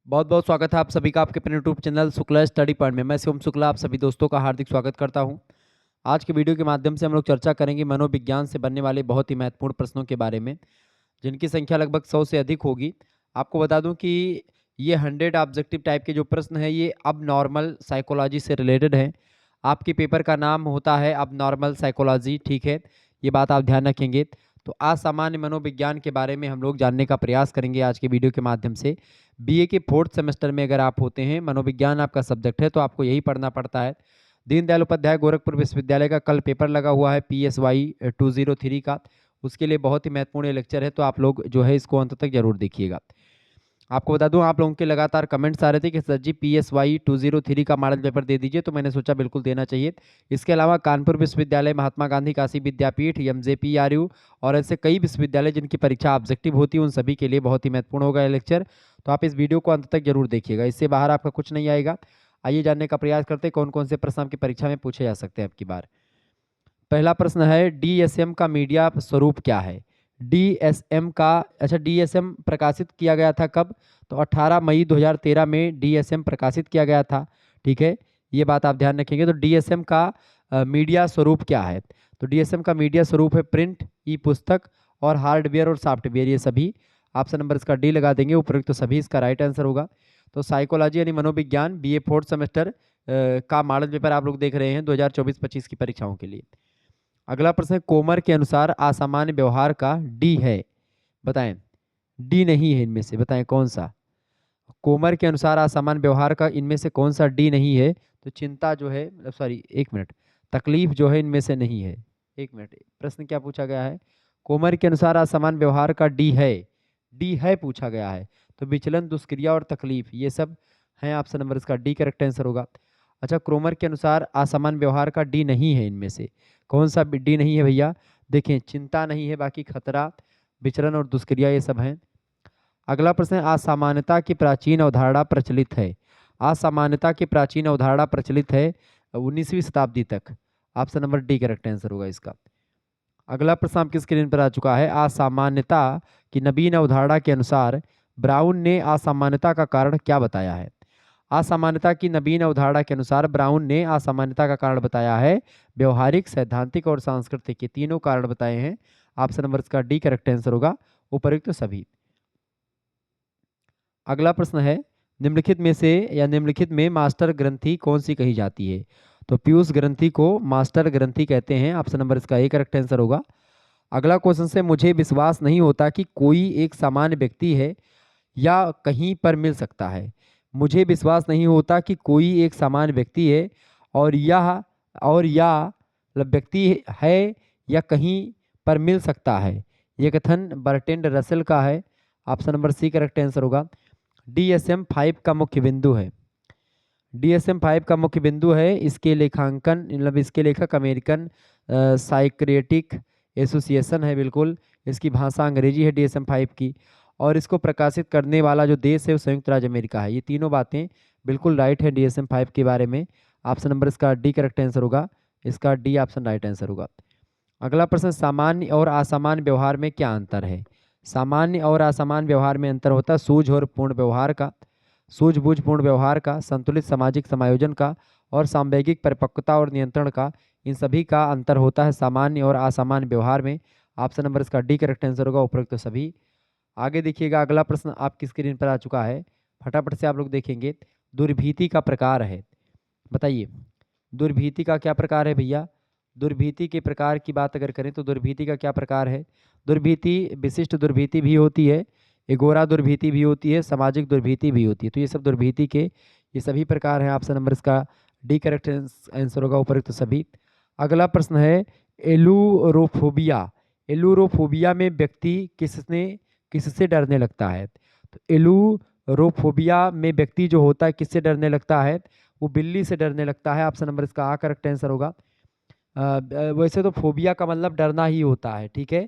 बहुत बहुत स्वागत है आप सभी का आपके अपने YouTube channel Shukla study point में। मैं शिवम शुक्ला आप सभी दोस्तों का हार्दिक स्वागत करता हूं। आज के वीडियो के माध्यम से हम लोग चर्चा करेंगे मनोविज्ञान से बनने वाले बहुत ही महत्वपूर्ण प्रश्नों के बारे में, जिनकी संख्या लगभग 100 से अधिक होगी। आपको बता दूं कि ये 100 ऑब्जेक्टिव टाइप के जो प्रश्न है ये अब नॉर्मल साइकोलॉजी से रिलेटेड है। आपके पेपर का नाम होता है अब नॉर्मल साइकोलॉजी, ठीक है, ये बात आप ध्यान रखेंगे। तो असामान्य मनोविज्ञान के बारे में हम लोग जानने का प्रयास करेंगे आज के वीडियो के माध्यम से। बीए के 4th सेमेस्टर में अगर आप होते हैं, मनोविज्ञान आपका सब्जेक्ट है, तो आपको यही पढ़ना पड़ता है। दीनदयाल उपाध्याय गोरखपुर विश्वविद्यालय का कल पेपर लगा हुआ है PSY 203 का। उसके लिए बहुत ही महत्वपूर्ण ये लेक्चर है, तो आप लोग जो है इसको अंत तक जरूर देखिएगा। आपको बता दूं, आप लोगों के लगातार कमेंट्स आ रहे थे कि सर जी PSY 203 का मॉडल पेपर दे दीजिए, तो मैंने सोचा बिल्कुल देना चाहिए। इसके अलावा कानपुर विश्वविद्यालय, महात्मा गांधी काशी विद्यापीठ, MJPRU और ऐसे कई विश्वविद्यालय जिनकी परीक्षा ऑब्जेक्टिव होती है, उन सभी के लिए बहुत ही महत्वपूर्ण होगा ये लेक्चर। तो आप इस वीडियो को अंत तक जरूर देखिएगा, इससे बाहर आपका कुछ नहीं आएगा। आइए जानने का प्रयास करते हैं कौन कौन से प्रश्न आपकी परीक्षा में पूछे जा सकते हैं अब की बार। पहला प्रश्न है, DSM का मीडिया स्वरूप क्या है? DSM का, अच्छा, DSM प्रकाशित किया गया था कब? तो 18 मई 2013 में DSM प्रकाशित किया गया था, ठीक है, ये बात आप ध्यान रखेंगे। तो DSM का मीडिया स्वरूप क्या है? तो DSM का मीडिया स्वरूप है प्रिंट, ई पुस्तक और हार्डवेयर और सॉफ्टवेयर, ये सभी। ऑप्शन नंबर इसका डी लगा देंगे, उपरोक्त तो सभी इसका राइट आंसर होगा। तो साइकोलॉजी यानी मनोविज्ञान BA 4th सेमेस्टर का मॉडल पेपर आप लोग देख रहे हैं 2024-25 की परीक्षाओं के लिए। अगला प्रश्न है, कोमर के अनुसार असामान्य व्यवहार का डी है, बताएं। डी नहीं है इनमें से, बताएं कौन सा। कोमर के अनुसार असामान्य व्यवहार का इनमें से कौन सा डी नहीं है? तो चिंता जो है, सॉरी एक मिनट, तकलीफ जो है इनमें से नहीं है। एक मिनट, प्रश्न क्या पूछा गया है? कोमर के अनुसार असामान्य व्यवहार का डी है, डी है पूछा गया है। तो विचलन, दुष्क्रिया और तकलीफ ये सब हैं। ऑप्शन नंबर इसका डी करेक्ट आंसर होगा। अच्छा, क्रोमर के अनुसार असामान्य व्यवहार का डी नहीं है इनमें से, कौन सा डी नहीं है भैया? देखें, चिंता नहीं है, बाकी खतरा, विचलन और दुष्क्रिया ये सब हैं। अगला प्रश्न है, असामान्यता की प्राचीन अवधारणा प्रचलित है। असामान्यता की प्राचीन अवधारणा प्रचलित है 19वीं शताब्दी तक। Option number D correct answer होगा इसका। अगला प्रश्न आपकी स्क्रीन पर आ चुका है, असामान्यता की नवीन अवधारणा के अनुसार ब्राउन ने असामान्यता का कारण क्या बताया है? असामान्यता की नवीन अवधारणा के अनुसार ब्राउन ने असामान्यता का कारण बताया है व्यवहारिक, सैद्धांतिक और सांस्कृतिक, के तीनों कारण बताए हैं। ऑप्शन नंबर इसका डी करेक्ट आंसर होगा, उपयुक्त तो सभी। अगला प्रश्न है, निम्नलिखित में से या निम्नलिखित में मास्टर ग्रंथि कौन सी कही जाती है? तो पीयूष ग्रंथि को मास्टर ग्रंथि कहते हैं। ऑप्शन नंबर इसका ए करेक्ट आंसर होगा। अगला क्वेश्चन से, मुझे विश्वास नहीं होता कि कोई एक सामान्य व्यक्ति है या कहीं पर मिल सकता है। मुझे विश्वास नहीं होता कि कोई एक सामान्य व्यक्ति है और या मतलब व्यक्ति है या कहीं पर मिल सकता है। ये कथन बर्टेंड रसेल का है। Option number C correct answer होगा। DSM-5 का मुख्य बिंदु है, DSM-5 का मुख्य बिंदु है, इसके लेखांकन मतलब इसके लेखक अमेरिकन साइक्रेटिक एसोसिएशन है, बिल्कुल। इसकी भाषा अंग्रेजी है DSM-5 की, और इसको प्रकाशित करने वाला जो देश है वो संयुक्त राज्य अमेरिका है। ये तीनों बातें बिल्कुल राइट है DSM-5 के बारे में। ऑप्शन नंबर इसका डी करेक्ट आंसर होगा, इसका डी ऑप्शन राइट आंसर होगा। अगला प्रश्न, सामान्य और असामान्य व्यवहार में क्या अंतर है? सामान्य और असामान्य व्यवहार में अंतर होता है सूझ और पूर्ण व्यवहार का, सूझबूझ पूर्ण व्यवहार का, संतुलित सामाजिक समायोजन का और सामवेगिक परिपक्वता और नियंत्रण का। इन सभी का अंतर होता है सामान्य और असामान्य व्यवहार में। ऑप्शन नंबर इसका डी करेक्ट आंसर होगा, उपरोक्त तो सभी। आगे देखिएगा, अगला प्रश्न आपकी स्क्रीन पर आ चुका है, फटाफट से आप लोग देखेंगे। दुर्भीति का प्रकार है, बताइए दुर्भीति का क्या प्रकार है भैया? दुर्भीति के प्रकार की बात अगर करें तो दुर्भीति का क्या प्रकार है? दुर्भीति विशिष्ट दुर्भीति भी होती है, एगोरा दुर्भीति भी होती है, सामाजिक दुर्भीति भी होती है। तो ये सब दुर्भीति के ये सभी प्रकार हैं। ऑप्शन नंबर इसका डी करेक्ट आंसर होगा, उपयुक्त सभी। अगला प्रश्न है, एलुरोफोबिया, एलुरोफोबिया में व्यक्ति किससे डरने लगता है? तो एलुरोफोबिया में व्यक्ति जो होता है किससे डरने लगता है? वो बिल्ली से डरने लगता है। ऑप्शन नंबर इसका आ करेक्ट आंसर होगा। वैसे तो फोबिया का मतलब डरना ही होता है, ठीक है।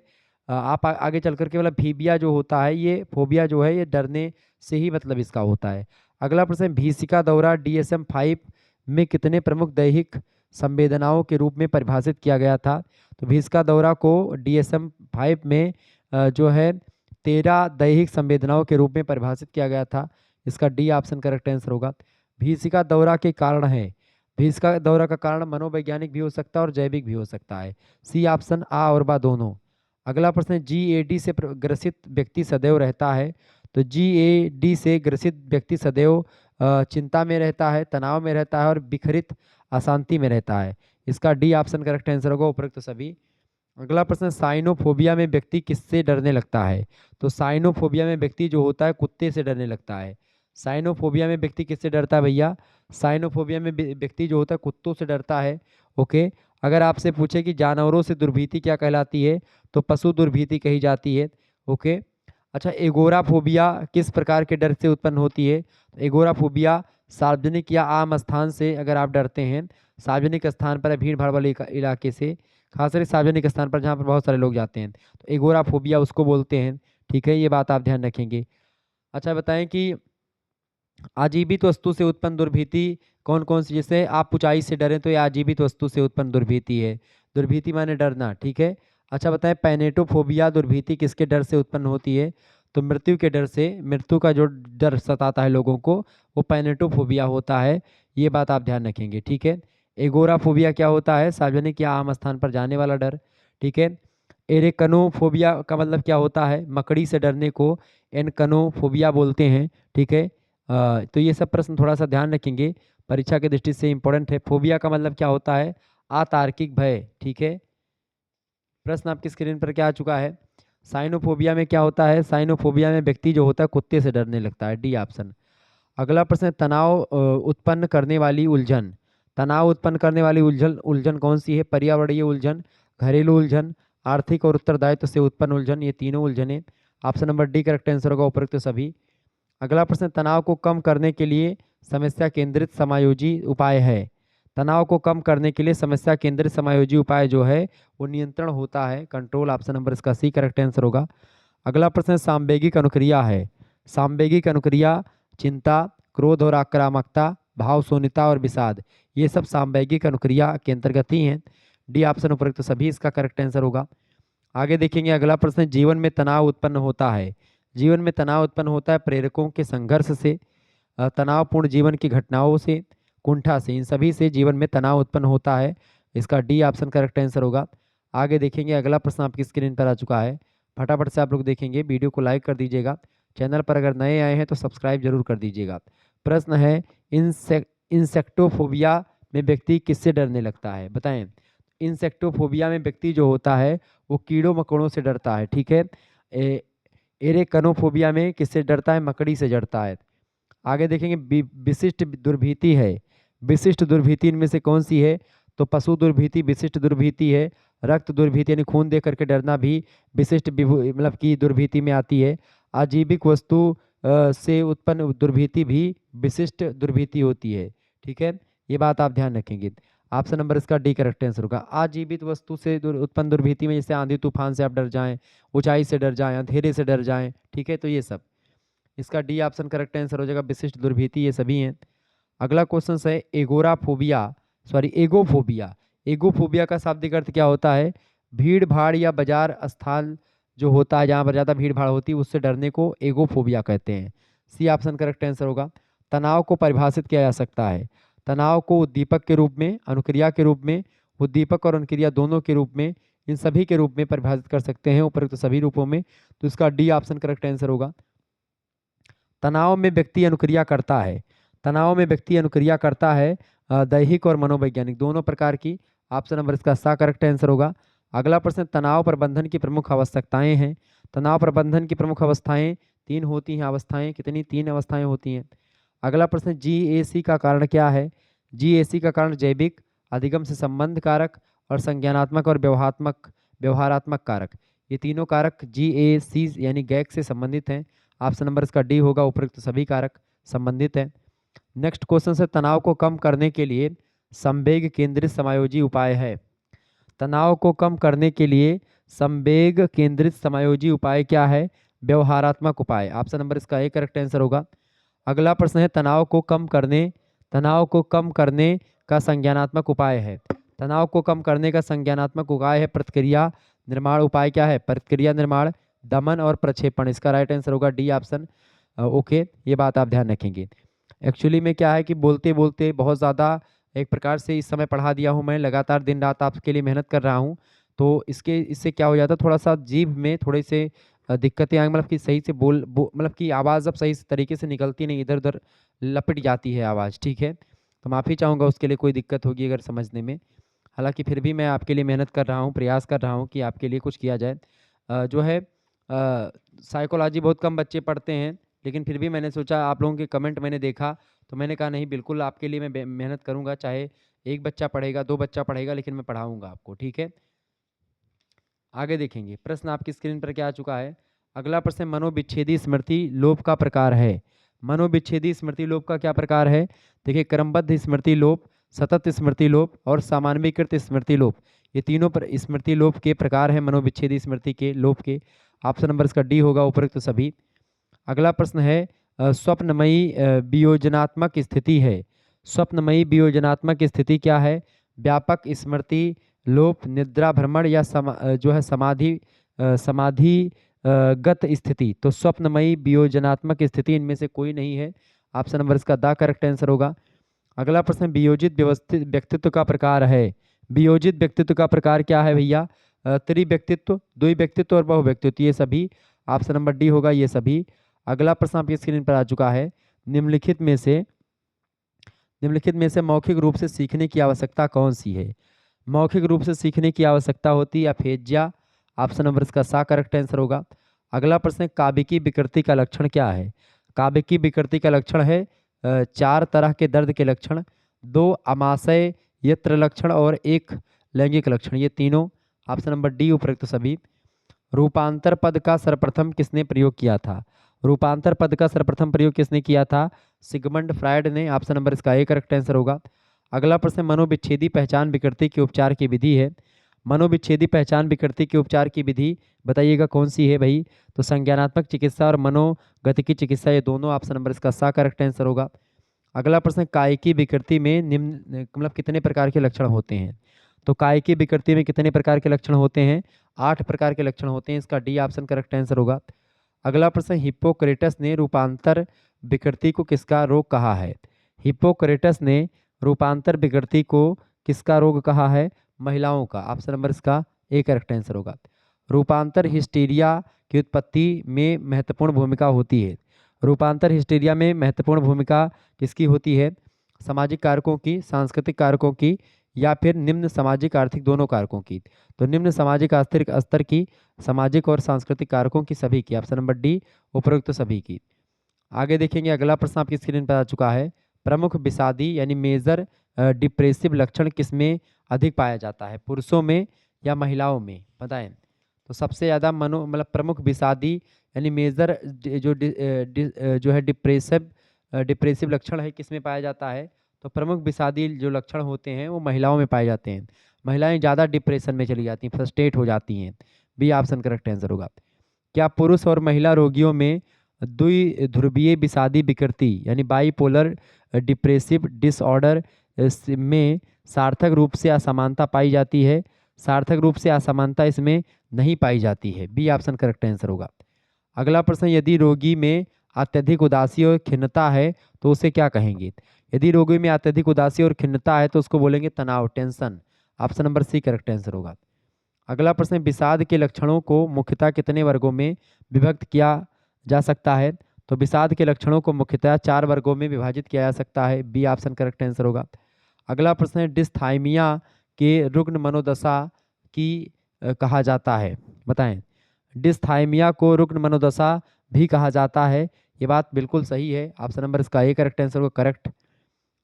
आप आगे चल करके मतलब फीबिया जो होता है, ये फोबिया जो है ये डरने से ही मतलब इसका होता है। अगला प्रश्न, भीषिका दौरा DSM-5 में कितने प्रमुख दैहिक संवेदनाओं के रूप में परिभाषित किया गया था? तो भीषिका दौरा को DSM-5 में जो है 13 दैहिक संवेदनाओं के रूप में परिभाषित किया गया था। इसका डी ऑप्शन करेक्ट आंसर होगा। भीषिका दौरा के कारण है, भीषिका दौरा का कारण मनोवैज्ञानिक भी हो सकता है और जैविक भी हो सकता है। सी ऑप्शन आ और बा दोनों। अगला प्रश्न है GAD से ग्रसित व्यक्ति सदैव रहता है। तो GAD से ग्रसित व्यक्ति सदैव चिंता में रहता है, तनाव में रहता है और विखरित अशांति में रहता है। इसका डी ऑप्शन करेक्ट आंसर होगा उपरोक्त सभी। अगला प्रश्न, साइनोफोबिया में व्यक्ति किससे डरने लगता है। तो साइनोफोबिया में व्यक्ति जो होता है कुत्ते से डरने लगता है। साइनोफोबिया में व्यक्ति किससे डरता है भैया, साइनोफोबिया में व्यक्ति जो होता है कुत्तों से डरता है। ओके, अगर आपसे पूछे कि जानवरों से दुर्भीति क्या कहलाती है, तो पशु दुर्भीति कही जाती है। ओके, अच्छा, एगोराफोबिया किस प्रकार के डर से उत्पन्न होती है। एगोराफोबिया सार्वजनिक या आम स्थान से अगर आप डरते हैं, सार्वजनिक स्थान पर भीड़ भाड़ वाले इलाके से, खासकर सार्वजनिक स्थान पर जहाँ पर बहुत सारे लोग जाते हैं, तो एगोराफोबिया उसको बोलते हैं। ठीक है, ये बात आप ध्यान रखेंगे। अच्छा, बताएं कि आजीवित वस्तु से उत्पन्न दुर्भीति कौन कौन सी, जैसे आप ऊंचाई से डरें तो ये आजीवित वस्तु से उत्पन्न दुर्भीति है। दुर्भीति माने डरना। ठीक है, अच्छा बताएं, पैनेटोफोबिया दुर्भीति किसके डर से उत्पन्न होती है। तो मृत्यु के डर से, मृत्यु का जो डर सताता है लोगों को, वो पैनेटोफोबिया होता है। ये बात आप ध्यान रखेंगे। ठीक है, एगोराफोबिया क्या होता है, सार्वजनिक या आम स्थान पर जाने वाला डर। ठीक है, एरेकनोफोबिया का मतलब क्या होता है, मकड़ी से डरने को एनकनोफोबिया बोलते हैं। ठीक है, तो ये सब प्रश्न थोड़ा सा ध्यान रखेंगे, परीक्षा की दृष्टि से इंपॉर्टेंट है। फोबिया का मतलब क्या होता है, अतार्किक भय। ठीक है, प्रश्न आपकी स्क्रीन पर क्या आ चुका है। साइनोफोबिया में क्या होता है, साइनोफोबिया में व्यक्ति जो होता है कुत्ते से डरने लगता है। D option. अगला प्रश्न है, तनाव उत्पन्न करने वाली उलझन। तनाव उत्पन्न करने वाली उलझन उलझन कौन सी है, पर्यावरणीय उलझन, घरेलू उलझन, आर्थिक और उत्तरदायित्व से उत्पन्न उलझन। ये तीनों उलझने। Option number D correct answer होगा उपरोक्त सभी। अगला प्रश्न, तनाव को कम करने के लिए समस्या केंद्रित समायोजी उपाय है। तनाव को कम करने के लिए समस्या केंद्रित समायोजी उपाय जो है वो नियंत्रण होता है, कंट्रोल। ऑप्शन नंबर इसका सी करेक्ट आंसर होगा। अगला प्रश्न सांवेगिक अनुक्रिया है। सांवेगिक अनुक्रिया चिंता, क्रोध और आक्रामकता, भाव शून्यता और विषाद, ये सब सांवेगिक अनुक्रिया के अंतर्गत ही हैं। डी ऑप्शन उपरोक्त सभी इसका करेक्ट आंसर होगा। आगे देखेंगे, अगला प्रश्न, जीवन में तनाव उत्पन्न होता है। जीवन में तनाव उत्पन्न होता है प्रेरकों के संघर्ष से, तनावपूर्ण जीवन की घटनाओं से, कुंठा से, इन सभी से जीवन में तनाव उत्पन्न होता है। इसका डी ऑप्शन करेक्ट आंसर होगा। आगे देखेंगे, अगला प्रश्न आपकी स्क्रीन पर आ चुका है, फटाफट से आप लोग देखेंगे, वीडियो को लाइक कर दीजिएगा, चैनल पर अगर नए आए हैं तो सब्सक्राइब जरूर कर दीजिएगा। प्रश्न है, इंसेक्टोफोबिया में व्यक्ति किससे डरने लगता है, बताएं। इंसेक्टोफोबिया में व्यक्ति जो होता है वो कीड़ों मकोड़ों से डरता है। ठीक है, एरेकनोफोबिया में किससे डरता है, मकड़ी से डरता है। आगे देखेंगे, विशिष्ट दुर्भीति है। विशिष्ट दुर्भीति इनमें से कौन सी है, तो पशु दुर्भीति विशिष्ट दुर्भीति है। रक्त दुर्भीति यानी खून देख करके डरना भी विशिष्ट मतलब की दुर्भीति में आती है। आजीविक वस्तु से उत्पन्न दुर्भीति भी विशिष्ट दुर्भीति होती है। ठीक है, ये बात आप ध्यान रखेंगे। ऑप्शन नंबर इसका डी करेक्ट आंसर होगा। आजीवित वस्तु से उत्पन्न दुर्भीति में जैसे आंधी तूफान से आप डर जाएं, ऊंचाई से डर जाएं, अंधेरे से डर जाएं। ठीक है, तो ये सब, इसका डी ऑप्शन करेक्ट आंसर हो जाएगा। विशिष्ट दुर्भीति ये सभी हैं। अगला क्वेश्चन है, एगोफोबिया। एगोफोबिया का शाब्दिक अर्थ क्या होता है, भीड़ भाड़ या बाजार स्थान जो होता है जहाँ पर ज़्यादा भीड़ भाड़ होती है उससे डरने को एगोफोबिया कहते हैं। सी ऑप्शन करेक्ट आंसर होगा। तनाव को परिभाषित किया जा सकता है। तनाव को उद्दीपक के रूप में, अनुक्रिया के रूप में, उद्दीपक और अनुक्रिया दोनों के रूप में, इन सभी के रूप में परिभाषित कर सकते हैं, उपरोक्त सभी रूपों में। तो इसका डी ऑप्शन करेक्ट आंसर होगा। तनाव में व्यक्ति अनुक्रिया करता है। तनाव में व्यक्ति अनुक्रिया करता है दैहिक और मनोवैज्ञानिक दोनों प्रकार की। ऑप्शन नंबर इसका सा करेक्ट आंसर होगा। अगला प्रश्न, तनाव प्रबंधन की प्रमुख आवश्यकताएं हैं। तनाव प्रबंधन की प्रमुख अवस्थाएं तीन होती हैं। अवस्थाएं कितनी, तीन अवस्थाएं होती हैं। अगला प्रश्न, GAC का कारण क्या है। GAC का कारण जैविक, अधिगम से संबंध कारक और संज्ञानात्मक और व्यवहारात्मक कारक, ये तीनों कारक GAC यानी गैक से संबंधित हैं। ऑप्शन नंबर इसका डी होगा, उपयुक्त सभी कारक संबंधित हैं। नेक्स्ट क्वेश्चन से, तनाव को कम करने के लिए संवेग केंद्रित समायोजी उपाय है। तनाव को कम करने के लिए संवेग केंद्रित समायोजी उपाय क्या है, व्यवहारात्मक उपाय। ऑप्शन नंबर इसका ए करेक्ट आंसर होगा। अगला प्रश्न है, तनाव को कम करने का संज्ञानात्मक उपाय है। तनाव को कम करने का संज्ञानात्मक उपाय है प्रतिक्रिया निर्माण। उपाय क्या है, प्रतिक्रिया निर्माण, दमन और प्रक्षेपण। इसका राइट आंसर होगा डी ऑप्शन। ओके, ये बात आप ध्यान रखेंगे। एक्चुअली में क्या है कि बोलते बोलते बहुत ज़्यादा एक प्रकार से इस समय पढ़ा दिया हूँ मैं, लगातार दिन रात आपके लिए मेहनत कर रहा हूँ, तो इससे क्या हो जाता है, थोड़ा सा जीभ में थोड़े से दिक्कतें आएंगी, मतलब कि सही से मतलब कि आवाज़ अब सही से तरीके से निकलती नहीं, इधर उधर लपट जाती है आवाज़, ठीक है। तो माफ़ी चाहूँगा उसके लिए, कोई दिक्कत होगी अगर समझने में। हालांकि फिर भी मैं आपके लिए मेहनत कर रहा हूँ, प्रयास कर रहा हूँ कि आपके लिए कुछ किया जाए। जो है साइकोलॉजी बहुत कम बच्चे पढ़ते हैं, लेकिन फिर भी मैंने सोचा, आप लोगों के कमेंट मैंने देखा, तो मैंने कहा नहीं, बिल्कुल आपके लिए मैं मेहनत करूँगा, चाहे एक बच्चा पढ़ेगा, दो बच्चा पढ़ेगा, लेकिन मैं पढ़ाऊँगा आपको, ठीक है। आगे देखेंगे, प्रश्न आपकी स्क्रीन पर क्या आ चुका है। अगला प्रश्न मनोविच्छेदी स्मृति लोप का प्रकार है। मनोविच्छेदी स्मृति लोप का क्या प्रकार है? देखिए, क्रमबद्ध स्मृति लोप, सतत स्मृति लोप और सामान्यीकृत स्मृति लोप, ये तीनों पर स्मृति लोप के प्रकार है मनोविच्छेदी स्मृति के लोप के। ऑप्शन नंबर इसका डी होगा, उपरोक्त सभी। अगला प्रश्न है स्वप्नमयी वियोजनात्मक स्थिति है। स्वप्नमयी वियोजनात्मक स्थिति क्या है? व्यापक स्मृति लोप, निद्रा भ्रमण या जो है समाधि गत स्थिति। तो स्वप्नमयी वियोजनात्मक स्थिति इनमें से कोई नहीं है। ऑप्शन नंबर इसका द करेक्ट आंसर होगा। अगला प्रश्न वियोजित व्यवस्थित व्यक्तित्व का प्रकार है। वियोजित व्यक्तित्व का प्रकार क्या है भैया? त्रिव्यक्तित्व, द्विव्यक्तित्व और बहुव्यक्तित्व, ये सभी। ऑप्शन नंबर डी होगा, ये सभी। अगला प्रश्न आपकी स्क्रीन पर आ चुका है। निम्नलिखित में से मौखिक रूप से सीखने की आवश्यकता कौन सी है? मौखिक रूप से सीखने की आवश्यकता होती है अफेज्या। ऑप्शन नंबर इसका सा करेक्ट आंसर होगा। अगला प्रश्न, काव्य की विकृति का लक्षण क्या है? काव्य की विकृति का लक्षण है 4 तरह के दर्द के लक्षण, 2 आमाशय यत्र लक्षण और 1 लैंगिक लक्षण, ये तीनों। ऑप्शन नंबर डी उपरोक्त सभी। रूपांतर पद का सर्वप्रथम किसने प्रयोग किया था? रूपांतर पद का सर्वप्रथम प्रयोग किसने किया था? सिगमंड फ्रायड ने। ऑप्शन नंबर इसका ए करेक्ट आंसर होगा। अगला प्रश्न, मनोविच्छेदी पहचान विकृति के उपचार की विधि है। मनोविच्छेदी पहचान विकृति के उपचार की विधि बताइएगा कौन सी है भाई? तो संज्ञानात्मक चिकित्सा और मनोगतिकी चिकित्सा, ये दोनों। ऑप्शन नंबर इसका सा करेक्ट आंसर होगा। अगला प्रश्न, कायिकी विकृति में निम्न मतलब कितने प्रकार के लक्षण होते हैं? तो कायिकी विकृति में कितने प्रकार के लक्षण होते हैं? 8 प्रकार के लक्षण होते हैं, इसका डी ऑप्शन करेक्ट आंसर होगा। अगला प्रश्न, हिप्पोक्रेटस ने रूपांतर विकृति को किसका रोग कहा है? हिप्पोक्रेटस ने रूपांतर विकृति को किसका रोग कहा है? महिलाओं का। ऑप्शन नंबर इसका ए करेक्ट आंसर होगा। रूपांतर हिस्टीरिया की उत्पत्ति में महत्वपूर्ण भूमिका होती है। रूपांतर हिस्टीरिया में महत्वपूर्ण भूमिका किसकी होती है? सामाजिक कारकों की, सांस्कृतिक कारकों की, या फिर निम्न सामाजिक आर्थिक दोनों कारकों की? तो निम्न सामाजिक आर्थिक स्तर की, सामाजिक और सांस्कृतिक कारकों की, सभी की। ऑप्शन नंबर डी उपरोक्त सभी की। आगे देखेंगे, अगला प्रश्न आपकी स्क्रीन पर आ चुका है। प्रमुख विषादी यानी मेजर डिप्रेसिव लक्षण किसमें अधिक पाया जाता है? पुरुषों में या महिलाओं में? बताएं। तो सबसे ज़्यादा मतलब प्रमुख विषादी यानी मेजर जो है डिप्रेसिव लक्षण है, किसमें पाया जाता है? तो प्रमुख विषादी जो लक्षण होते हैं वो महिलाओं में पाए जाते हैं। महिलाएं ज़्यादा डिप्रेशन में चली जाती हैं, फ्रस्ट्रेट हो जाती हैं। बी ऑप्शन करेक्ट आंसर होगा। क्या पुरुष और महिला रोगियों में द्विध्रुवीय विषादी विकृति यानी बाइपोलर डिप्रेसिव डिसऑर्डर में सार्थक रूप से असमानता पाई जाती है? सार्थक रूप से असमानता इसमें नहीं पाई जाती है। बी ऑप्शन करेक्ट आंसर होगा। अगला प्रश्न, यदि रोगी में अत्यधिक उदासी और खिन्नता है तो उसे क्या कहेंगे? यदि रोगी में अत्यधिक उदासी और खिन्नता है तो उसको बोलेंगे तनाव, tension. Option number C correct answer होगा। अगला प्रश्न, विषाद के लक्षणों को मुख्यतः कितने वर्गों में विभक्त किया जा सकता है? तो विषाद के लक्षणों को मुख्यतः 4 वर्गों में विभाजित किया जा सकता है। बी ऑप्शन करेक्ट आंसर होगा। अगला प्रश्न है, डिस्थाइमिया के रुग्ण मनोदशा की कहा जाता है? बताएं। डिस्थाइमिया को रुग्ण मनोदशा भी कहा जाता है, ये बात बिल्कुल सही है। ऑप्शन नंबर इसका ए करेक्ट आंसर होगा, करेक्ट।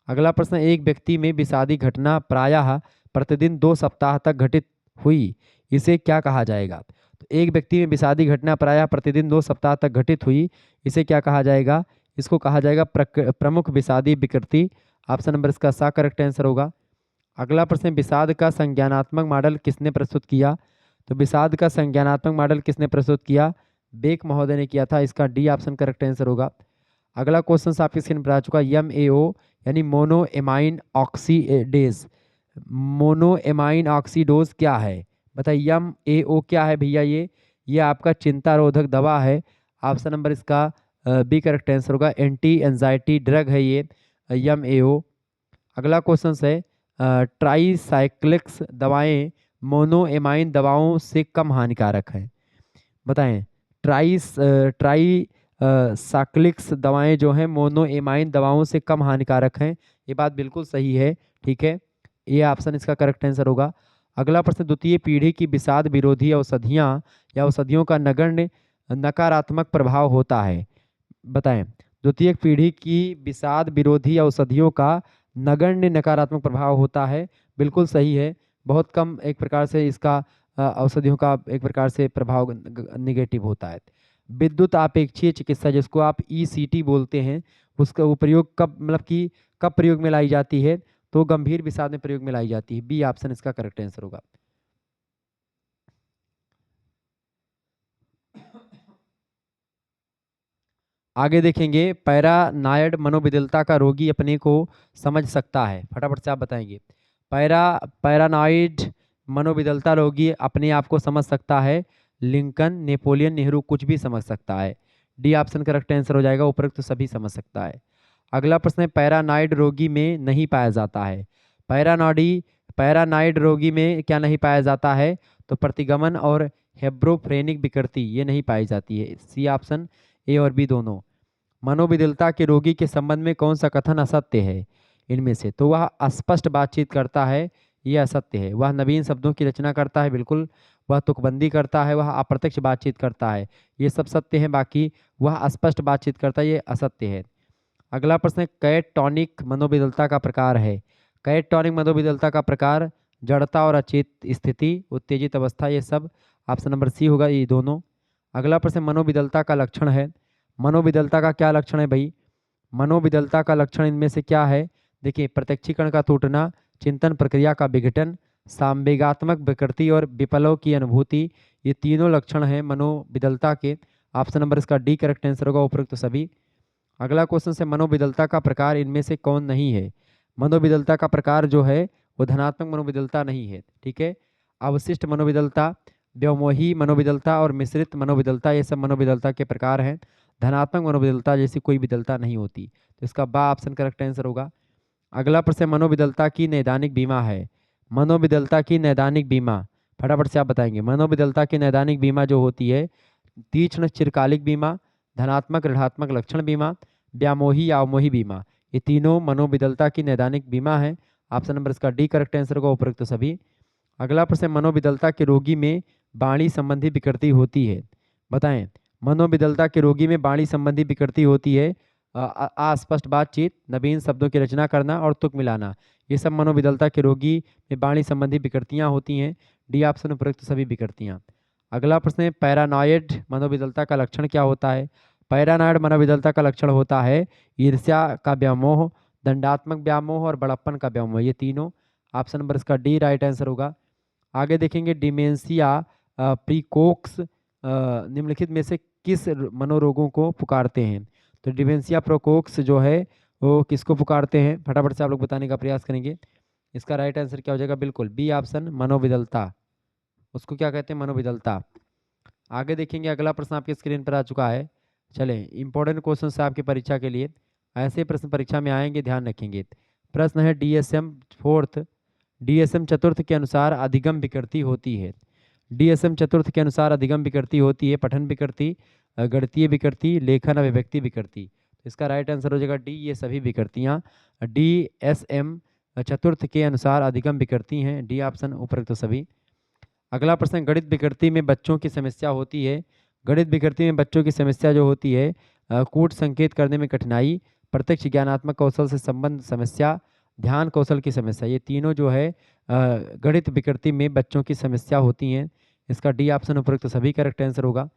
अगला प्रश्न, एक व्यक्ति में विषादी घटना प्रायः प्रतिदिन 2 सप्ताह तक घटित हुई, इसे क्या कहा जाएगा? तो एक व्यक्ति में विषादी घटना प्रायः प्रतिदिन 2 सप्ताह तक घटित हुई, इसे क्या कहा जाएगा? इसको कहा जाएगा प्रमुख विषादी विकृति। ऑप्शन नंबर इसका सा करेक्ट आंसर होगा। अगला प्रश्न, विषाद का संज्ञानात्मक मॉडल किसने प्रस्तुत किया? तो विषाद का संज्ञानात्मक मॉडल किसने प्रस्तुत किया? बेक महोदय ने किया था, इसका डी ऑप्शन करेक्ट आंसर होगा। अगला क्वेश्चन आपकी स्क्रीन पर आ चुका है। MAO यानी मोनोएमाइन ऑक्सीडेज, मोनोएमाइन ऑक्सीडोज क्या है? बताइए, MAO क्या है भैया? ये आपका चिंता रोधक दवा है। ऑप्शन नंबर इसका बी करेक्ट आंसर होगा। एंटी एंजाइटी ड्रग है ये, MAO। अगला क्वेश्चन है ट्राईसाइक्लिक्स दवाएं मोनोएमाइन दवाओं से कम हानिकारक है। बताएं, ट्राई साइक्लिक्स दवाएं जो हैं मोनोएमाइन दवाओं से कम हानिकारक हैं। ये बात बिल्कुल सही है, ठीक है, ये ऑप्शन इसका करेक्ट आंसर होगा। अगला प्रश्न, द्वितीय पीढ़ी की विषाद विरोधी औषधियां या औषधियों का नगण्य नकारात्मक प्रभाव होता है। बताएं, द्वितीय पीढ़ी की विषाद विरोधी औषधियों का नगण्य नकारात्मक प्रभाव होता है। बिल्कुल सही है, बहुत कम एक प्रकार से इसका औषधियों का एक प्रकार से प्रभाव निगेटिव होता है। विद्युत आपेक्षीय चिकित्सा जिसको आप ECT बोलते हैं, उसका प्रयोग कब, मतलब कि कब प्रयोग में लाई जाती है, तो गंभीर विषाद में प्रयोग में लाई जाती है। बी ऑप्शन इसका करेक्ट आंसर होगा। आगे देखेंगे, पैरानायड मनोविकलता का रोगी अपने को समझ सकता है। फटाफट से आप बताएंगे, पैरानाइड मनोविकलता रोगी अपने आप को समझ सकता है। लिंकन, नेपोलियन, नेहरू, कुछ भी समझ सकता है। डी ऑप्शन करेक्ट आंसर हो जाएगा, उपरोक्त तो सभी समझ सकता है। अगला प्रश्न है, पैरानाइड रोगी में नहीं पाया जाता है। पैरानाइड रोगी में क्या नहीं पाया जाता है, तो प्रतिगमन और हेब्रोफ्रेनिक विकृति ये नहीं पाई जाती है। सी ऑप्शन, ए और बी दोनों। मनोविकलता के रोगी के संबंध में कौन सा कथन असत्य है इनमें से, तो वह अस्पष्ट बातचीत करता है, यह असत्य है। वह नवीन शब्दों की रचना करता है, बिल्कुल। वह तुकबंदी करता है, वह अप्रत्यक्ष बातचीत करता है, ये सब सत्य है। बाकी वह अस्पष्ट बातचीत करता है, ये असत्य है। अगला प्रश्न है, कैटटॉनिक मनोविकलता का प्रकार है। कैटटॉनिक मनोविकलता का प्रकार जड़ता और अचेत स्थिति, उत्तेजित अवस्था, ये सब ऑप्शन नंबर सी होगा, ये दोनों। अगला प्रश्न मनोविकलता का लक्षण है। मनोविकलता का क्या लक्षण है भाई, मनोविकलता का लक्षण इनमें से क्या है, देखिए, प्रत्यक्षीकरण का टूटना, चिंतन प्रक्रिया का विघटन, सांवेगात्मक विकृति और विपलव की अनुभूति, ये तीनों लक्षण हैं मनोविकलता के। ऑप्शन नंबर इसका डी करेक्ट आंसर होगा, उपरोक्त सभी। अगला क्वेश्चन से, मनोविकलता का प्रकार इनमें से कौन नहीं है। मनोविकलता का प्रकार जो है वो धनात्मक मनोविकलता नहीं है, ठीक है। अवशिष्ट मनोविकलता, व्योमोही मनोविकलता और मिश्रित मनोविकलता, ये सब मनोविकलता के प्रकार हैं। धनात्मक मनोविकलता जैसी कोई विकलता नहीं होती, तो इसका बा ऑप्शन करेक्ट आंसर होगा। अगला प्रश्न, मनोविकलता की नैदानिक बीमा है। मनोविकलता की नैदानिक बीमा, फटाफट से आप बताएंगे। मनोविकलता की नैदानिक बीमा जो होती है, तीक्ष्ण चिरकालिक बीमा, धनात्मक ऋणात्मक लक्षण बीमा, व्यामोही या अवमोही बीमा, ये तीनों मनोविकलता की नैदानिक बीमा है। ऑप्शन नंबर इसका डी करेक्ट आंसर होगा, उपरोक्त सभी। अगला प्रश्न, मनोविकलता के रोगी में वाणी संबंधी विकृति होती है। बताएं, मनोविकलता के रोगी में वाणी संबंधी विकृति होती है, अस्पष्ट बातचीत, नवीन शब्दों की रचना करना और तुक मिलाना, ये सब मनोविकलता के रोगी में वाणी संबंधी विकृतियां होती हैं। डी ऑप्शन उपरोक्त सभी विकृतियां। अगला प्रश्न है, पैरानॉइड मनोविकलता का लक्षण क्या होता है। पैरानॉइड मनोविकलता का लक्षण होता है ईर्ष्या का व्यामोह, दंडात्मक व्यामोह और बड़प्पन का व्यामोह, ये तीनों। ऑप्शन नंबर इसका डी राइट आंसर होगा। आगे देखेंगे, डिमेंशिया प्रीकोक्स निम्नलिखित में से किस मनोरोगों को पुकारते हैं। तो डिमेंशिया प्रोकोक्स जो है वो किसको पुकारते हैं, फटाफट से आप लोग बताने का प्रयास करेंगे। इसका राइट आंसर क्या हो जाएगा, बिल्कुल बी ऑप्शन, मनोविकलता, उसको क्या कहते हैं, मनोविकलता। आगे देखेंगे, अगला प्रश्न आपके स्क्रीन पर आ चुका है। चलें, इंपॉर्टेंट क्वेश्चन है आपकी परीक्षा के लिए, ऐसे प्रश्न परीक्षा में आएंगे, ध्यान रखेंगे। प्रश्न है, DSM चतुर्थ के अनुसार अधिगम विकृति होती है। DSM चतुर्थ के अनुसार अधिगम विकृति होती है पठन विकृति, गणितीय विकृति, लेखन अभिव्यक्ति विकृति। इसका राइट आंसर हो जाएगा डी, ये सभी विकृतियाँ DSM चतुर्थ के अनुसार अधिगम विकृति हैं। डी ऑप्शन उपरोक्त सभी। अगला प्रश्न, गणित विकृति में बच्चों की समस्या होती है। गणित विकृति में बच्चों की समस्या जो होती है, कूट संकेत करने में कठिनाई, प्रत्यक्ष ज्ञानात्मक कौशल से संबंध समस्या, ध्यान कौशल की समस्या, ये तीनों जो है गणित विकृति में बच्चों की समस्या होती हैं। इसका डी ऑप्शन उपरोक्त सभी करेक्ट आंसर होगा।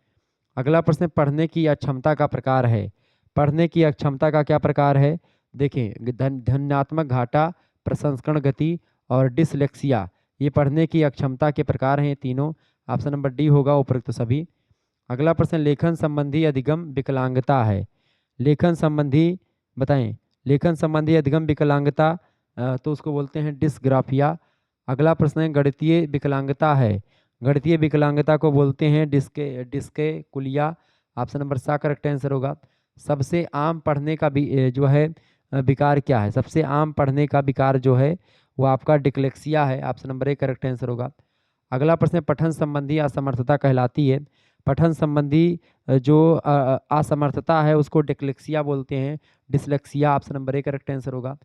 अगला प्रश्न, पढ़ने की अक्षमता का प्रकार है। पढ़ने की अक्षमता का क्या प्रकार है, देखें, ध्यानात्मक घाटा, प्रसंस्करण गति और डिसलेक्सिया, ये पढ़ने की अक्षमता के प्रकार हैं, ये तीनों। ऑप्शन नंबर डी होगा, उपरोक्त सभी। अगला प्रश्न, लेखन संबंधी अधिगम विकलांगता है। लेखन संबंधी बताएं, लेखन संबंधी अधिगम विकलांगता तो उसको बोलते हैं डिस्ग्राफिया। अगला प्रश्न है, गणितीय विकलांगता है। गणितीय विकलांगता को बोलते हैं डिस्के कुलिया। ऑप्शन नंबर सा करेक्ट आंसर होगा। सबसे आम पढ़ने का भी जो है विकार क्या है? सबसे आम पढ़ने का विकार जो है वो आपका डिक्लेक्सिया है। Option number A correct answer होगा। अगला प्रश्न है, पठन संबंधी असमर्थता कहलाती है। पठन संबंधी जो असमर्थता है उसको डिक्लेक्सिया बोलते हैं, dyslexia. Option number A correct answer होगा।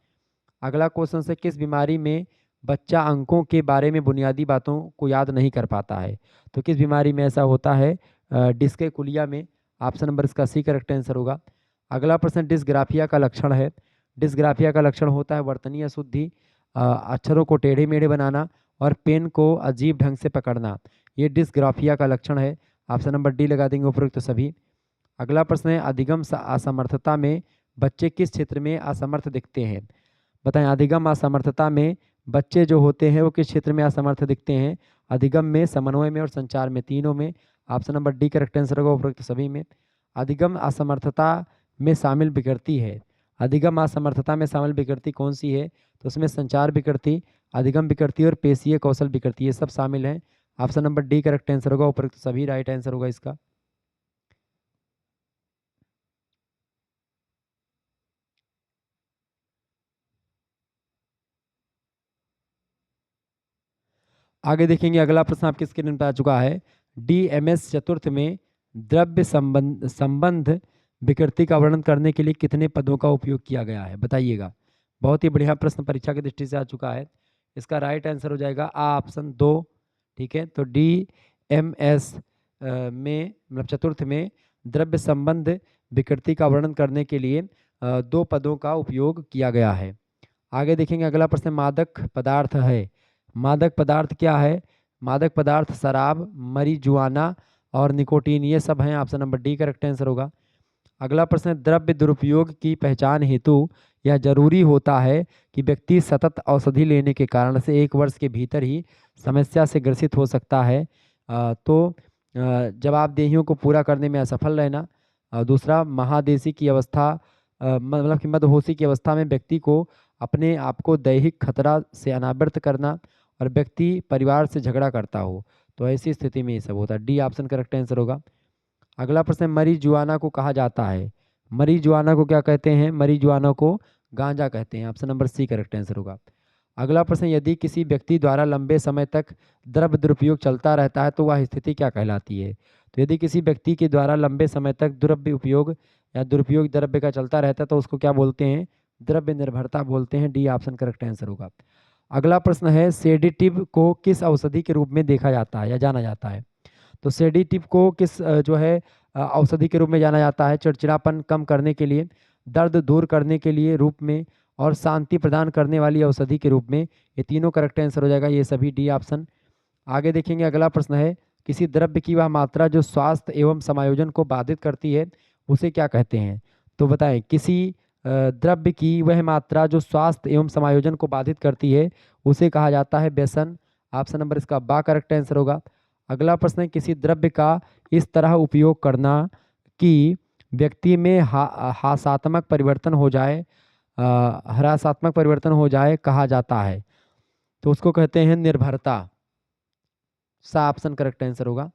अगला क्वेश्चन से, किस बीमारी में बच्चा अंकों के बारे में बुनियादी बातों को याद नहीं कर पाता है? तो किस बीमारी में ऐसा होता है? डिस्कैकुलिया में। ऑप्शन नंबर इसका सी करेक्ट आंसर होगा। अगला प्रश्न डिस्ग्राफिया का लक्षण है। डिस्ग्राफिया का लक्षण होता है वर्तनीय अशुद्धि, अक्षरों को टेढ़े मेढ़े बनाना और पेन को अजीब ढंग से पकड़ना। ये डिस्ग्राफिया का लक्षण है। ऑप्शन नंबर डी लगा देंगे उपरोक्त सभी। अगला प्रश्न है, अधिगम असमर्थता में बच्चे किस क्षेत्र में असमर्थ दिखते हैं? बताएं, अधिगम असमर्थता में बच्चे जो होते हैं वो किस क्षेत्र में असमर्थ दिखते हैं? अधिगम में, समन्वय में और संचार में, तीनों में। Option number D correct answer होगा उपरोक्त सभी में। अधिगम असमर्थता में शामिल विकृति है। अधिगम असमर्थता में शामिल विकृति कौन सी है? तो उसमें संचार विकृति, अधिगम विकृति और पेशीय कौशल विकृति, ये सब शामिल हैं। Option number D correct answer होगा उपरोक्त सभी, राइट आंसर होगा इसका। आगे देखेंगे, अगला प्रश्न आपकी स्क्रीन पर आ चुका है। डीएमएस चतुर्थ में द्रव्य संबंध विकृति का वर्णन करने के लिए कितने पदों का उपयोग किया गया है? बताइएगा। बहुत ही बढ़िया प्रश्न परीक्षा की दृष्टि से आ चुका है। इसका राइट आंसर हो जाएगा ऑप्शन 2। ठीक है, तो डीएमएस में मतलब चतुर्थ में द्रव्य संबंध विकृति का वर्णन करने के लिए 2 पदों का उपयोग किया गया है। आगे देखेंगे, अगला प्रश्न मादक पदार्थ है। मादक पदार्थ क्या है? मादक पदार्थ शराब, marijuana और निकोटीन, ये सब हैं। Option number D correct answer होगा। अगला प्रश्न है, द्रव्य दुरुपयोग की पहचान हेतु यह जरूरी होता है कि व्यक्ति सतत औषधि लेने के कारण से 1 वर्ष के भीतर ही समस्या से ग्रसित हो सकता है। जवाबदेहियों को पूरा करने में असफल रहना। दूसरा, महादेशी की अवस्था मतलब कि मदहोशी की अवस्था में व्यक्ति को अपने आप को दैहिक खतरा से अनावृत करना और व्यक्ति परिवार से झगड़ा करता हो, तो ऐसी स्थिति में ये सब होता है। डी ऑप्शन करेक्ट आंसर होगा। अगला प्रश्न, marijuana को कहा जाता है। marijuana को क्या कहते हैं? marijuana को गांजा कहते हैं। Option number C correct answer होगा। अगला प्रश्न, यदि किसी व्यक्ति द्वारा लंबे समय तक द्रव्य दुरुपयोग चलता रहता है तो वह स्थिति क्या कहलाती है? तो यदि किसी व्यक्ति के द्वारा लंबे समय तक द्रव्य उपयोग या दुरुपयोग द्रव्य का चलता रहता है तो उसको क्या बोलते हैं? द्रव्य निर्भरता बोलते हैं। डी ऑप्शन करेक्ट आंसर होगा। अगला प्रश्न है, सेडेटिव को किस औषधि के रूप में देखा जाता है या जाना जाता है? तो सेडेटिव को किस जो है औषधि के रूप में जाना जाता है? चिड़चिड़ापन कम करने के लिए, दर्द दूर करने के लिए रूप में और शांति प्रदान करने वाली औषधि के रूप में। ये तीनों करेक्ट आंसर हो जाएगा, ये सभी डी ऑप्शन। आगे देखेंगे, अगला प्रश्न है, किसी द्रव्य की वह मात्रा जो स्वास्थ्य एवं समायोजन को बाधित करती है उसे क्या कहते हैं? तो बताएं, किसी द्रव्य की वह मात्रा जो स्वास्थ्य एवं समायोजन को बाधित करती है उसे कहा जाता है व्यसन। ऑप्शन नंबर इसका बा करेक्ट आंसर होगा। अगला प्रश्न है, किसी द्रव्य का इस तरह उपयोग करना कि व्यक्ति में हासात्मक परिवर्तन हो जाए, ह्रासात्मक परिवर्तन हो जाए, कहा जाता है, तो उसको कहते हैं निर्भरता। सा ऑप्शन करेक्ट आंसर होगा।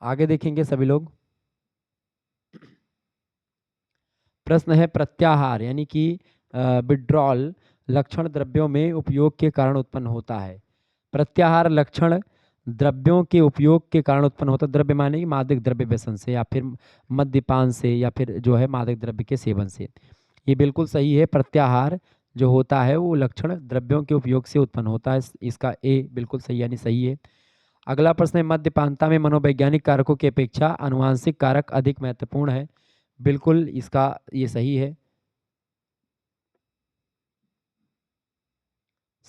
आगे देखेंगे सभी लोग, प्रश्न है प्रत्याहार यानी कि विड्रॉल लक्षण द्रव्यों में उपयोग के कारण उत्पन्न होता है। प्रत्याहार लक्षण द्रव्यों के उपयोग के कारण उत्पन्न होता है। द्रव्य माने कि मादक द्रव्य व्यसन से या फिर मद्यपान से या फिर जो है मादक द्रव्य के सेवन से। ये बिल्कुल सही है, प्रत्याहार जो होता है वो लक्षण द्रव्यों के उपयोग से उत्पन्न होता है। इसका ए बिल्कुल सही यानी सही है। अगला प्रश्न है, मद्यपानता में मनोवैज्ञानिक कारकों की अपेक्षा आनुवांशिक कारक अधिक महत्वपूर्ण है। बिल्कुल इसका ये सही है।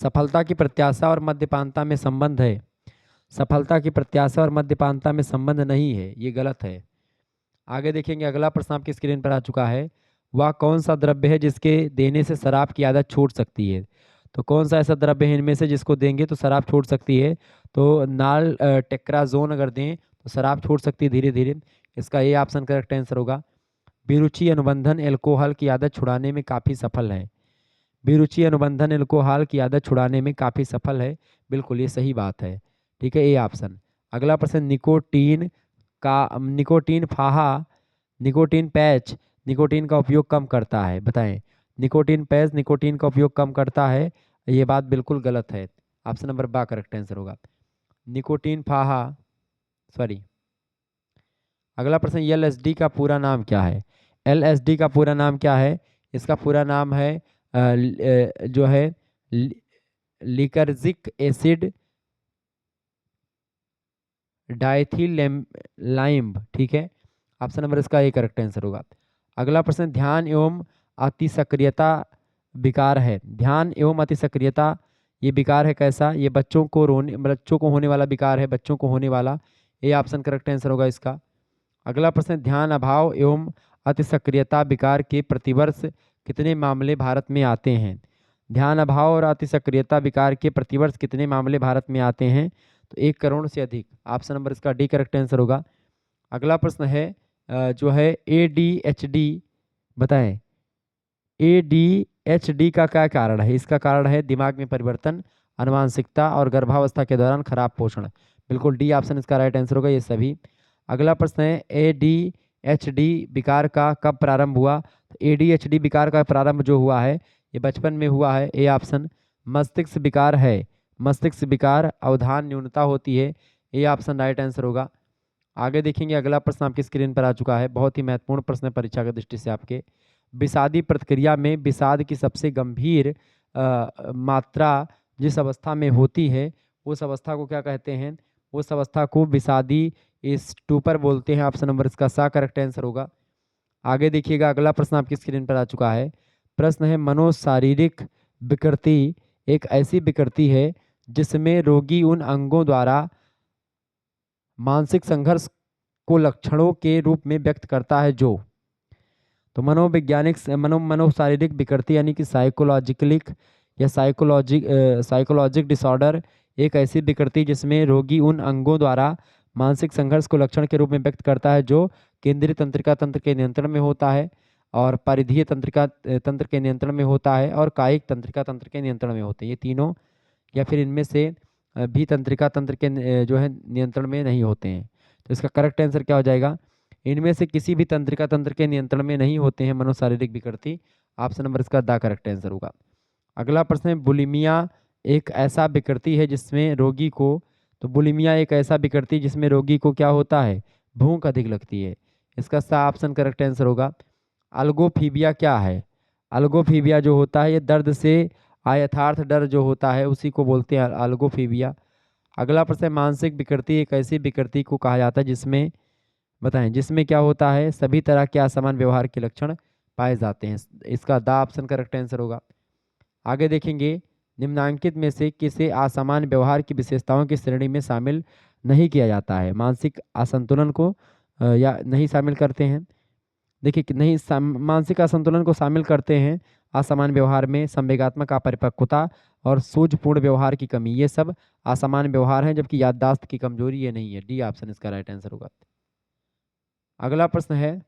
सफलता की प्रत्याशा और मद्यपानता में संबंध है। सफलता की प्रत्याशा और मद्यपानता में संबंध नहीं है, ये गलत है। आगे देखेंगे, अगला प्रश्न आपकी स्क्रीन पर आ चुका है। वह कौन सा द्रव्य है जिसके देने से शराब की आदत छूट सकती है? तो कौन सा ऐसा द्रव्य है इनमें से जिसको देंगे तो शराब छूट सकती है? तो नाल टेक्राजोन अगर दें तो शराब छूट सकती है धीरे धीरे। इसका ये ऑप्शन करेक्ट आंसर होगा। बेरुचि अनुबंधन एल्कोहल की आदत छुड़ाने में काफ़ी सफल है। बेरुचि अनुबंधन एल्कोहल की आदत छुड़ाने में काफ़ी सफल है। बिल्कुल ये सही बात है। ठीक है, ए ऑप्शन। अगला प्रश्न, निकोटीन फाहा निकोटीन पैच निकोटीन का उपयोग कम करता है, बताएं। निकोटीन पैच निकोटीन का उपयोग कम करता है, ये बात बिल्कुल गलत है। ऑप्शन नंबर बा करेक्ट आंसर होगा। निकोटीन फाहा, सॉरी, अगला प्रश्न, एलएसडी का पूरा नाम क्या है? एलएसडी का पूरा नाम क्या है? इसका पूरा नाम है जो है लिकर्जिक एसिड डाइथिलाइम, ठीक है। ऑप्शन नंबर इसका ए करेक्ट आंसर होगा। अगला प्रश्न, ध्यान एवं अतिसक्रियता विकार है। ध्यान एवं अतिसक्रियता ये विकार है कैसा? ये बच्चों को बच्चों को होने वाला विकार है, बच्चों को होने वाला। ए ऑप्शन करेक्ट आंसर होगा इसका। अगला प्रश्न, ध्यान अभाव एवं अतिसक्रियता विकार के प्रतिवर्ष कितने मामले भारत में आते हैं? ध्यान अभाव और अतिसक्रियता विकार के प्रतिवर्ष कितने मामले भारत में आते हैं? तो 1 करोड़ से अधिक। ऑप्शन नंबर इसका डी करेक्ट आंसर होगा। अगला प्रश्न है जो है ADHD, बताएं। ADHD का क्या कारण है? इसका कारण है दिमाग में परिवर्तन, आनुवंशिकता और गर्भावस्था के दौरान खराब पोषण। बिल्कुल डी ऑप्शन इसका राइट आंसर होगा, ये सभी। अगला प्रश्न है ADHD विकार का कब प्रारंभ हुआ? तो ADHD विकार का प्रारंभ जो हुआ है ये बचपन में हुआ है, ए ऑप्शन। मस्तिष्क विकार है, मस्तिष्क विकार अवधान न्यूनता होती है, ए ऑप्शन राइट आंसर होगा। आगे देखेंगे, अगला प्रश्न आपकी स्क्रीन पर आ चुका है, बहुत ही महत्वपूर्ण प्रश्न है परीक्षा की दृष्टि से आपके। विषादी प्रतिक्रिया में विषाद की सबसे गंभीर मात्रा जिस अवस्था में होती है उस अवस्था को क्या कहते हैं? उस अवस्था को विषादी स्टूपर बोलते हैं। ऑप्शन नंबर इसका सा करेक्ट आंसर होगा। आगे देखिएगा, अगला प्रश्न आपकी स्क्रीन पर आ चुका है। प्रश्न है, मनोशारीरिक विकृति एक ऐसी विकृति है जिसमें रोगी उन अंगों द्वारा मानसिक संघर्ष को लक्षणों के रूप में व्यक्त करता है जो। तो मनोवैज्ञानिक मनोशारीरिक विकृति यानी कि साइकोलॉजिकलिक या साइकोलॉजिक डिसऑर्डर एक ऐसी विकृति जिसमें रोगी उन अंगों द्वारा मानसिक संघर्ष को लक्षण के रूप में व्यक्त करता है जो केंद्रीय तंत्रिका तंत्र के नियंत्रण में होता है, और परिधीय तंत्रिका तंत्र के नियंत्रण में होता है, और कायिक तंत्रिका तंत्र के नियंत्रण में होते हैं। ये तीनों या फिर इनमें से भी तंत्रिका तंत्र के जो है नियंत्रण में नहीं होते हैं। तो इसका करेक्ट आंसर क्या हो जाएगा? इनमें से किसी भी तंत्रिका तंत्र के नियंत्रण में नहीं होते हैं मनोशारीरिक विकृति। ऑप्शन नंबर इसका द करेक्ट आंसर होगा। अगला प्रश्न है, बुलिमिया एक ऐसा विकृति है जिसमें रोगी को। तो बुलिमिया एक ऐसा विकृति जिसमें रोगी को क्या होता है? भूख अधिक लगती है। इसका सा ऑप्शन करेक्ट आंसर होगा। अल्गोफीबिया क्या है? अल्गोफीबिया जो होता है ये दर्द से अयथार्थ डर जो होता है उसी को बोलते हैं अल्गोफीबिया। अगला प्रश्न है, मानसिक विकृति एक ऐसी विकृति को कहा जाता है जिसमें, बताएं, जिसमें क्या होता है? सभी तरह के असमान व्यवहार के लक्षण पाए जाते हैं। इसका द ऑप्शन करेक्ट आंसर होगा। आगे देखेंगे, निम्नांकित में से किसे असामान्य व्यवहार की विशेषताओं की श्रेणी में शामिल नहीं किया जाता है? मानसिक असंतुलन को या नहीं शामिल करते हैं। देखिए कि नहीं, मानसिक असंतुलन को शामिल करते हैं असामान्य व्यवहार में। संवेगात्मक अपरिपक्वता और सूझपूर्ण व्यवहार की कमी, ये सब असामान्य व्यवहार हैं, जबकि याददाश्त की कमजोरी ये नहीं है। डी ऑप्शन इसका राइट आंसर होगा। अगला प्रश्न है,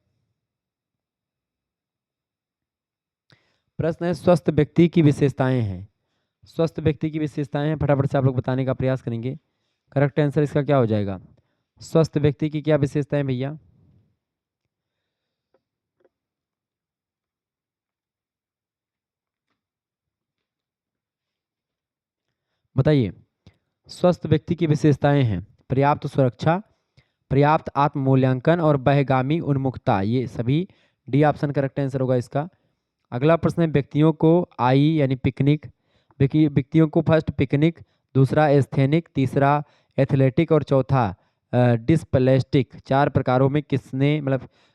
स्वस्थ व्यक्ति की विशेषताएं हैं। स्वस्थ व्यक्ति की विशेषताएं हैं, फटाफट से आप लोग बताने का प्रयास करेंगे। करेक्ट आंसर इसका क्या हो जाएगा? स्वस्थ व्यक्ति की क्या विशेषताएं भैया? बताइए। स्वस्थ व्यक्ति की विशेषताएं हैं पर्याप्त सुरक्षा, पर्याप्त आत्म मूल्यांकन और बहिगामी उन्मुखता, ये सभी। डी ऑप्शन करेक्ट आंसर होगा इसका। अगला प्रश्न है, व्यक्तियों को यानी पिकनिक, व्यक्तियों को फर्स्ट पिकनिक, दूसरा एस्थेनिक, तीसरा एथलेटिक और चौथा डिस्प्लेस्टिक, 4 प्रकारों में किसने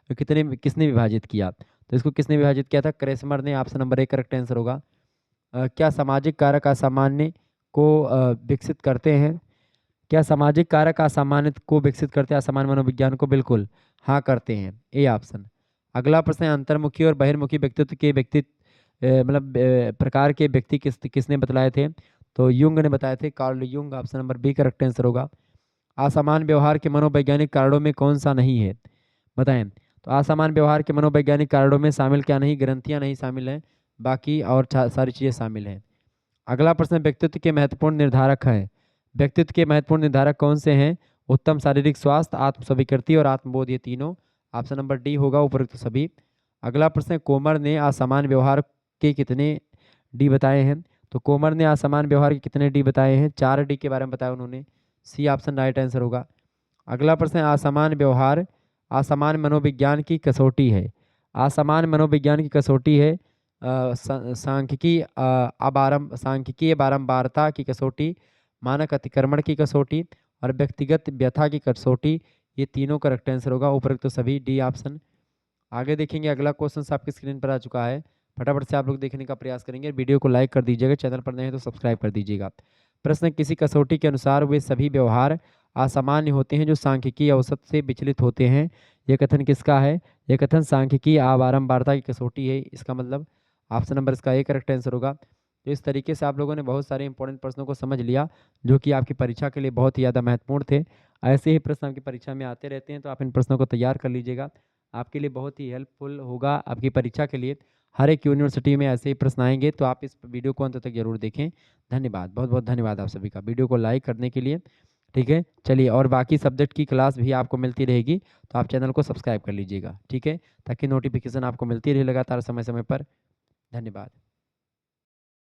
किसने विभाजित किया? तो इसको किसने विभाजित किया था? क्रेसमर ने। ऑप्शन नंबर 1 करेक्ट आंसर होगा। क्या सामाजिक कारक असामान्य को विकसित करते हैं? क्या सामाजिक कारक असामान्य को विकसित करते हैं, असामान्य मनोविज्ञान को? बिल्कुल हाँ करते हैं, ए ऑप्शन। अगला प्रश्न है, अंतर्मुखी और बहिर्मुखी व्यक्तित्व के प्रकार के व्यक्ति किसने बतलाए थे? तो युंग ने बताए थे, Carl Jung. Option number B correct answer होगा। असामान्य व्यवहार के मनोवैज्ञानिक कारणों में कौन सा नहीं है? बताएं। तो असामान्य व्यवहार के मनोवैज्ञानिक कारणों में शामिल क्या नहीं? ग्रंथियां नहीं शामिल हैं, बाकी और सारी चीज़ें शामिल हैं। अगला प्रश्न, व्यक्तित्व के महत्वपूर्ण निर्धारक हैं। व्यक्तित्व के महत्वपूर्ण निर्धारक कौन से हैं? उत्तम शारीरिक स्वास्थ्य, आत्म स्वीकृति और आत्मबोध, ये तीनों। ऑप्शन नंबर डी होगा उपरोक्त सभी। अगला प्रश्न है, कोमर ने असामान्य व्यवहार के कितने डी बताए हैं? तो कोमर ने असामान्य व्यवहार के कितने डी बताए हैं? 4 डी के बारे में बताया उन्होंने। सी ऑप्शन राइट आंसर होगा। अगला प्रश्न है, असामान्य व्यवहार असामान्य मनोविज्ञान की कसौटी है। असामान्य मनोविज्ञान की कसौटी है सांख्यिकीय बारंबारता की कसौटी, मानक अतिक्रमण की कसौटी और व्यक्तिगत व्यथा की कसौटी। ये तीनों करेक्ट आंसर होगा उपरोक्त तो सभी, डी ऑप्शन। आगे देखेंगे, अगला क्वेश्चन आपकी स्क्रीन पर आ चुका है। फटाफट से आप लोग देखने का प्रयास करेंगे। वीडियो को लाइक कर दीजिएगा, चैनल पर नए हैं तो सब्सक्राइब कर दीजिएगा। प्रश्न, किसी कसौटी के अनुसार वे सभी व्यवहार असामान्य होते हैं जो सांख्यिकीय औसत से विचलित होते हैं। यह कथन किसका है? यह कथन सांख्यिकीय बारंबारता की कसौटी है। इसका मतलब ऑप्शन नंबर इसका ए करेक्ट आंसर होगा। तो इस तरीके से आप लोगों ने बहुत सारे इंपॉर्टेंट प्रश्नों को समझ लिया जो कि आपकी परीक्षा के लिए बहुत ही ज़्यादा महत्वपूर्ण थे। ऐसे ही प्रश्न आपकी परीक्षा में आते रहते हैं, तो आप इन प्रश्नों को तैयार कर लीजिएगा। आपके लिए बहुत ही हेल्पफुल होगा आपकी परीक्षा के लिए। हर एक यूनिवर्सिटी में ऐसे ही प्रश्न आएंगे, तो आप इस वीडियो को अंत तक जरूर देखें। धन्यवाद, बहुत बहुत धन्यवाद आप सभी का वीडियो को लाइक करने के लिए। ठीक है, चलिए, और बाकी सब्जेक्ट की क्लास भी आपको मिलती रहेगी, तो आप चैनल को सब्सक्राइब कर लीजिएगा। ठीक है, ताकि नोटिफिकेशन आपको मिलती रहे लगातार समय समय पर। धन्यवाद।